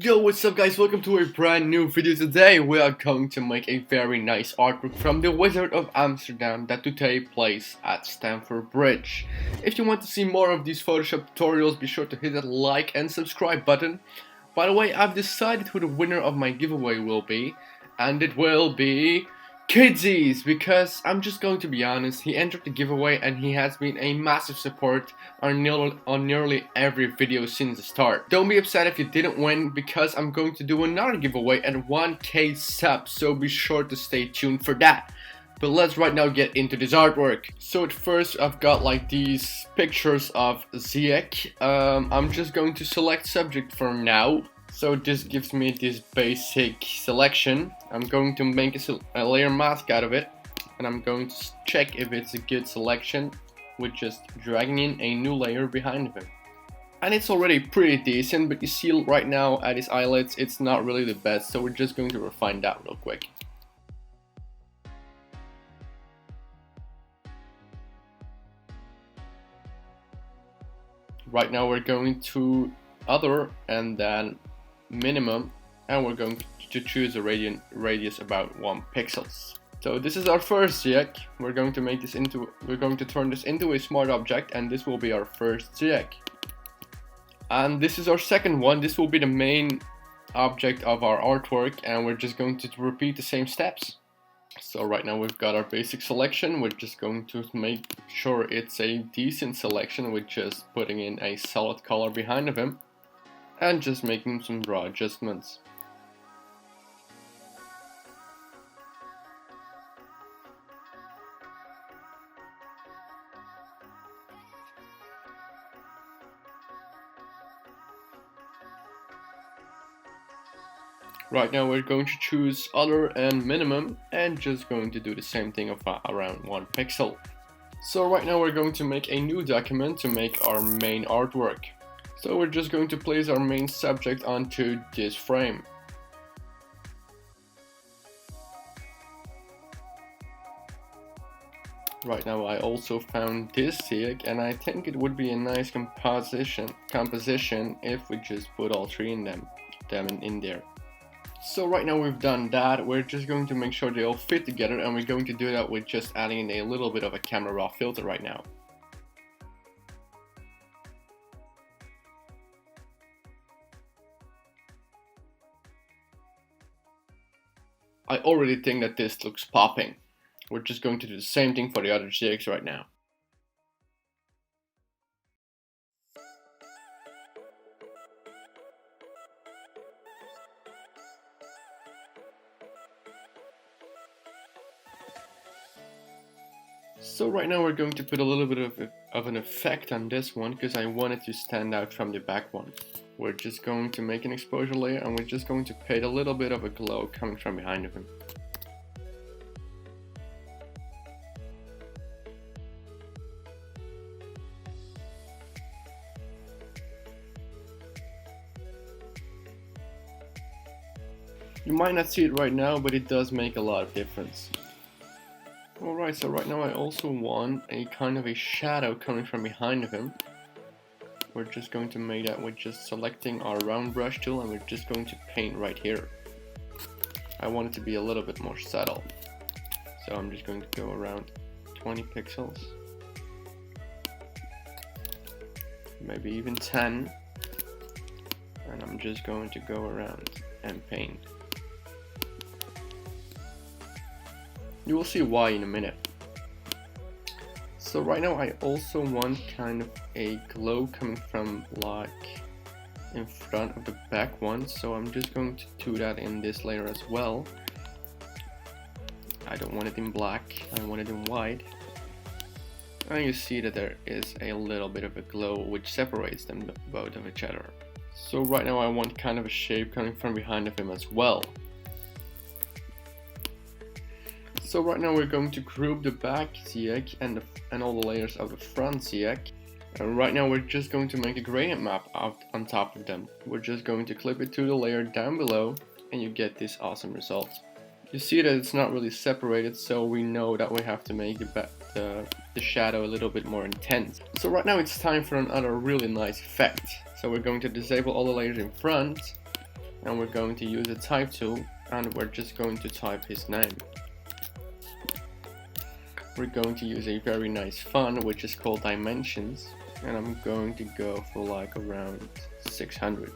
Yo, what's up guys, welcome to a brand new video. Today we are going to make a very nice artwork from the Wizard of Amsterdam that today plays at Stamford Bridge. If you want to see more of these Photoshop tutorials, be sure to hit that like and subscribe button. By the way, I've decided who the winner of my giveaway will be, and it will be Kidsies, because I'm just going to be honest, he entered the giveaway and he has been a massive support on nearly every video since the start. Don't be upset if you didn't win, because I'm going to do another giveaway at 1k subs, so be sure to stay tuned for that. But let's right now get into this artwork. So at first I've got like these pictures of Ziyech. I'm just going to select subject for now. So this gives me this basic selection. I'm going to make a layer mask out of it, and I'm going to check if it's a good selection with just dragging in a new layer behind him. And it's already pretty decent, but you see right now at his eyelids it's not really the best, so we're just going to refine that real quick. Right now we're going to other and then minimum, and we're going to choose a radius about 1 pixels. So this is our first Ziyech. We're going to turn this into a smart object, and this will be our first Ziyech. And this is our second one. This will be the main object of our artwork, and we're just going to repeat the same steps. So right now we've got our basic selection. We're just going to make sure it's a decent selection with just putting in a solid color behind of him and just making some raw adjustments. Right now we're going to choose other and minimum and just going to do the same thing of around 1 pixel. So right now we're going to make a new document to make our main artwork. So we're just going to place our main subject onto this frame. Right now I also found this Ziyech, and I think it would be a nice composition if we just put all three in them in there. So right now we've done that. We're just going to make sure they all fit together, and we're going to do that with just adding in a little bit of a camera raw filter right now. I already think that this looks popping. We're just going to do the same thing for the other Ziyechts right now. So right now we're going to put a little bit of an effect on this one, because I want it to stand out from the back one. We're just going to make an exposure layer, and we're just going to paint a little bit of a glow coming from behind of him. You might not see it right now, but it does make a lot of difference. Alright, so right now I also want a kind of a shadow coming from behind of him. We're just going to make that with just selecting our round brush tool, and we're just going to paint right here. I want it to be a little bit more subtle, so I'm just going to go around 20 pixels, maybe even 10, and I'm just going to go around and paint. You will see why in a minute. So right now I also want kind of a glow coming from like in front of the back one, so I'm just going to do that in this layer as well. I don't want it in black, I want it in white. And you see that there is a little bit of a glow which separates them both of each other. So right now I want kind of a shape coming from behind of him as well. So right now we're going to group the back Ziyech and all the layers of the front Ziyech. And right now we're just going to make a gradient map on top of them. We're just going to clip it to the layer down below, and you get this awesome result. You see that it's not really separated, so we know that we have to make the shadow a little bit more intense. So right now it's time for another really nice effect. So we're going to disable all the layers in front, and we're going to use a type tool, and we're just going to type his name. We're going to use a very nice font which is called dimensions, and I'm going to go for like around 600.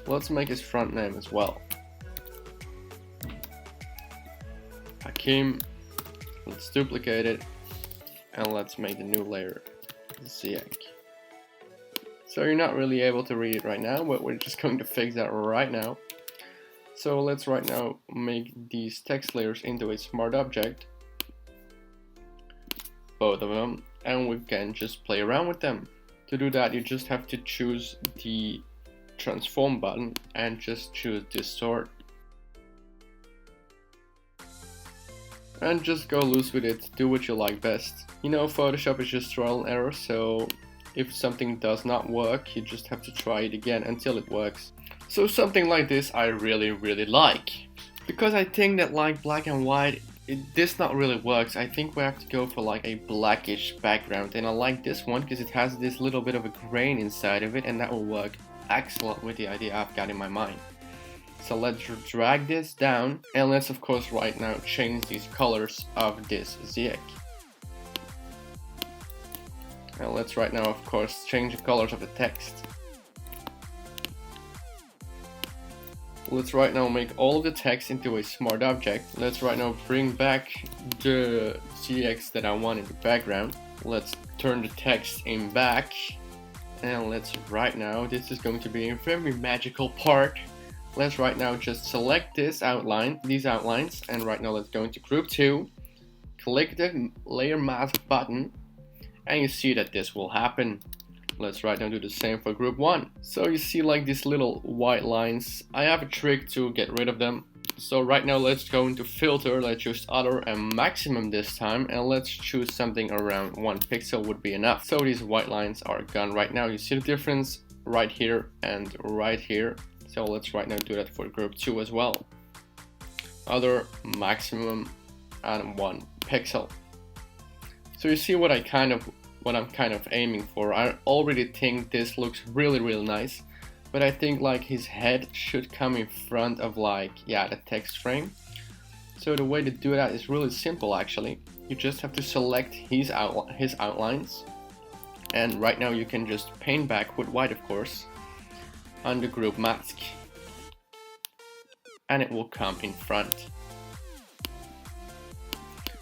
Let's make his front name as well. Hakim. Let's duplicate it, and let's make the new layer Ziyech. So you're not really able to read it right now, but we're just going to fix that right now. So let's right now make these text layers into a smart object, both of them, and we can just play around with them. To do that, you just have to choose the transform button and just choose distort, and just go loose with it. Do what you like best. You know, Photoshop is just trial and error, so if something does not work, you just have to try it again until it works. So something like this I really like, because I think that like black and white, this not really works. I think we have to go for like a blackish background, and I like this one because it has this little bit of a grain inside of it, and that will work excellent with the idea I've got in my mind. So let's drag this down, and let's of course right now change these colors of this Ziyech. And let's right now of course change the colors of the text. Let's right now make all of the text into a smart object. Let's right now bring back the Ziyech that I want in the background. Let's turn the text in back, and let's right now, this is going to be a very magical part. Let's right now just select this outline, these outlines, and right now let's go into group 2, click the layer mask button, and you see that this will happen. Let's right now do the same for group 1. So you see like these little white lines. I have a trick to get rid of them. So right now let's go into filter, let's choose other and maximum this time, and let's choose something around 1 pixel would be enough. So these white lines are gone right now. You see the difference right here and right here. So let's right now do that for group 2 as well. Other, maximum, and 1 pixel. So you see what I'm kind of aiming for. I already think this looks really nice, but I think like his head should come in front of like, yeah, the text frame. So the way to do that is really simple actually. You just have to select his outlines, and right now you can just paint back with white of course on the group mask, and it will come in front.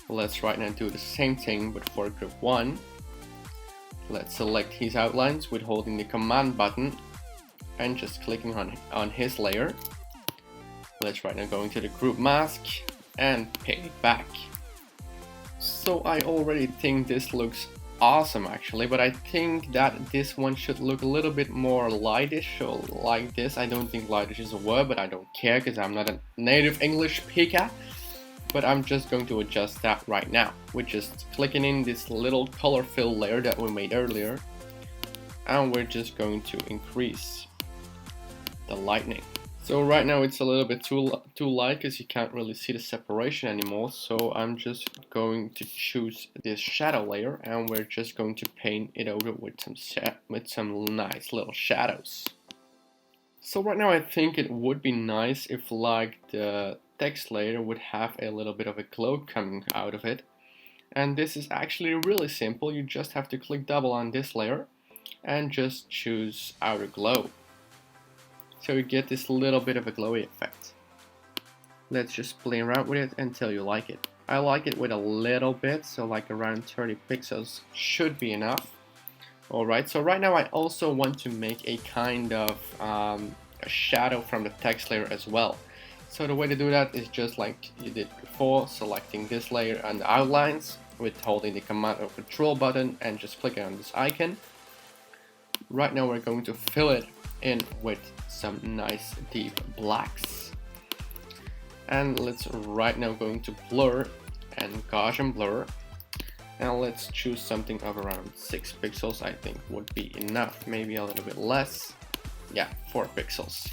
Let's right now do the same thing but for group 1. Let's select his outlines with holding the command button and just clicking on his layer. Let's right now go into the group mask and paint it back. So I already think this looks awesome actually, but I think that this one should look a little bit more lightish, or like this. I don't think lightish is a word, but I don't care because I'm not a native English speaker. But I'm just going to adjust that right now with just clicking in this little color fill layer that we made earlier, and we're just going to increase the lightning. So right now it's a little bit too light because you can't really see the separation anymore, so I'm just going to choose this shadow layer, and we're just going to paint it over with some nice little shadows. So right now I think it would be nice if like the text layer would have a little bit of a glow coming out of it, and this is actually really simple. You just have to click double on this layer and just choose outer glow, so you get this little bit of a glowy effect. Let's just play around with it until you like it. I like it with a little bit, so like around 30 pixels should be enough. Alright, so right now I also want to make a kind of a shadow from the text layer as well. So the way to do that is just like you did before, selecting this layer and the outlines with holding the command or control button and just clicking on this icon. Right now we're going to fill it in with some nice deep blacks. And let's right now going to blur and Gaussian blur. And let's choose something of around 6 pixels, I think would be enough, maybe a little bit less. Yeah, 4 pixels.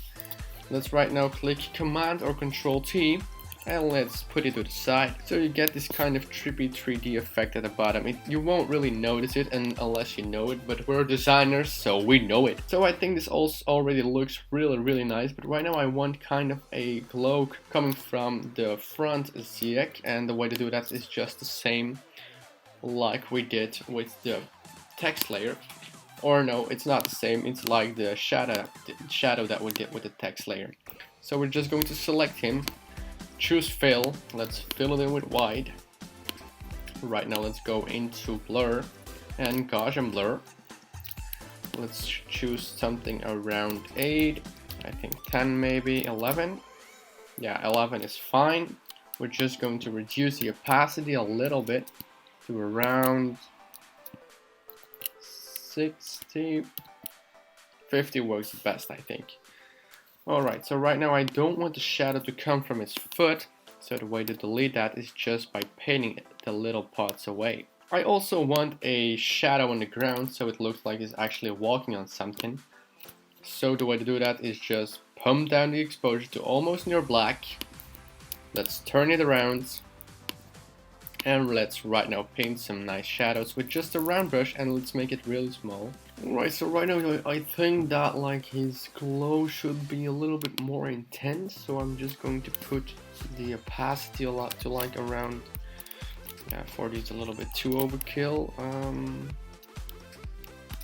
Let's right now click Command or Control T And let's put it to the side. So you get this kind of trippy 3D effect at the bottom. You won't really notice it unless you know it, but we're designers, so we know it. So I think this also already looks really nice, but right now I want kind of a cloak coming from the front Ziyech, and the way to do that is just the same like we did with the text layer. Or no, it's not the same, it's like the shadow that we did with the text layer. So we're just going to select him, choose fill, let's fill it in with white. Right now let's go into blur and Gaussian blur. Let's choose something around 8, I think 10 maybe, 11. Yeah, 11 is fine. We're just going to reduce the opacity a little bit to around 60, 50 works best, I think. Alright, so right now I don't want the shadow to come from his foot, so the way to delete that is just by painting the little parts away. I also want a shadow on the ground so it looks like he's actually walking on something. So the way to do that is just pump down the exposure to almost near black. Let's turn it around. And let's right now paint some nice shadows with just a round brush, and let's make it really small. Alright, so right now I think that like his glow should be a little bit more intense, so I'm just going to put the opacity a lot to like around, yeah, 40 is a little bit too overkill.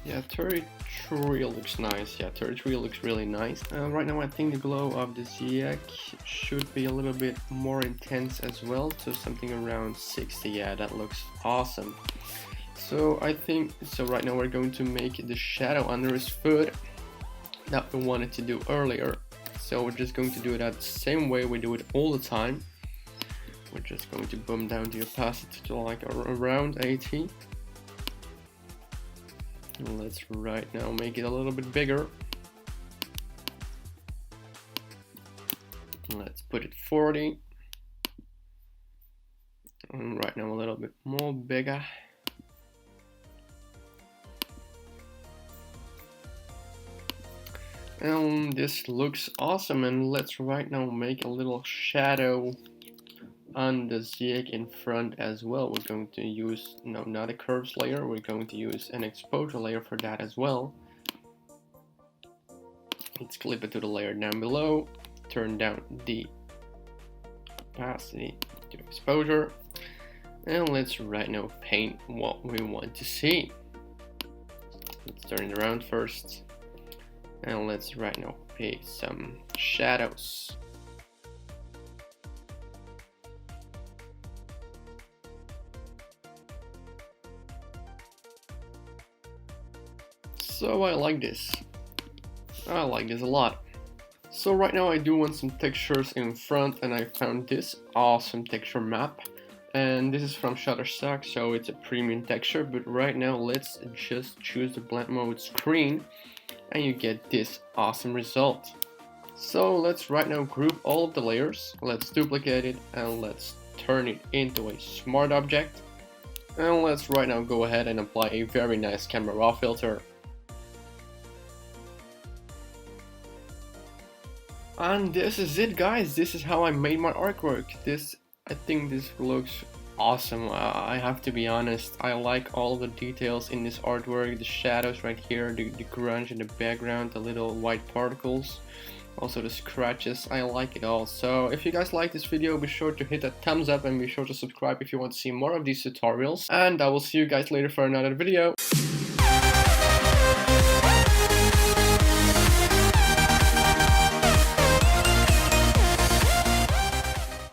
Yeah, 33 looks nice. Yeah, 33 looks really nice. Right now I think the glow of the Ziyech should be a little bit more intense as well, so something around 60. Yeah, that looks awesome. So I think, so right now we're going to make the shadow under his foot that we wanted to do earlier. So we're just going to do it the same way we do it all the time. We're just going to bump down the opacity to like around 80. Let's right now make it a little bit bigger. Let's put it 40. And right now a little bit more bigger. And this looks awesome, and let's right now make a little shadow on the Ziyech in front as well. We're going to use, no, not a curves layer, we're going to use an exposure layer for that as well. Let's clip it to the layer down below, turn down the opacity to exposure, and let's right now paint what we want to see. Let's turn it around first, and let's right now paint some shadows. So I like this. I like this a lot. So right now I do want some textures in front, and I found this awesome texture map. And this is from Shutterstock, so it's a premium texture. But right now let's just choose the blend mode screen, and you get this awesome result. So let's right now group all of the layers. Let's duplicate it, and let's turn it into a smart object. And let's right now go ahead and apply a very nice camera raw filter. And this is it, guys. This is how I made my artwork. I think this looks awesome. I have to be honest, I like all the details in this artwork, the shadows right here, the grunge in the background, the little white particles, also the scratches. I like it all. So if you guys like this video, be sure to hit that thumbs up and be sure to subscribe if you want to see more of these tutorials, and I will see you guys later for another video.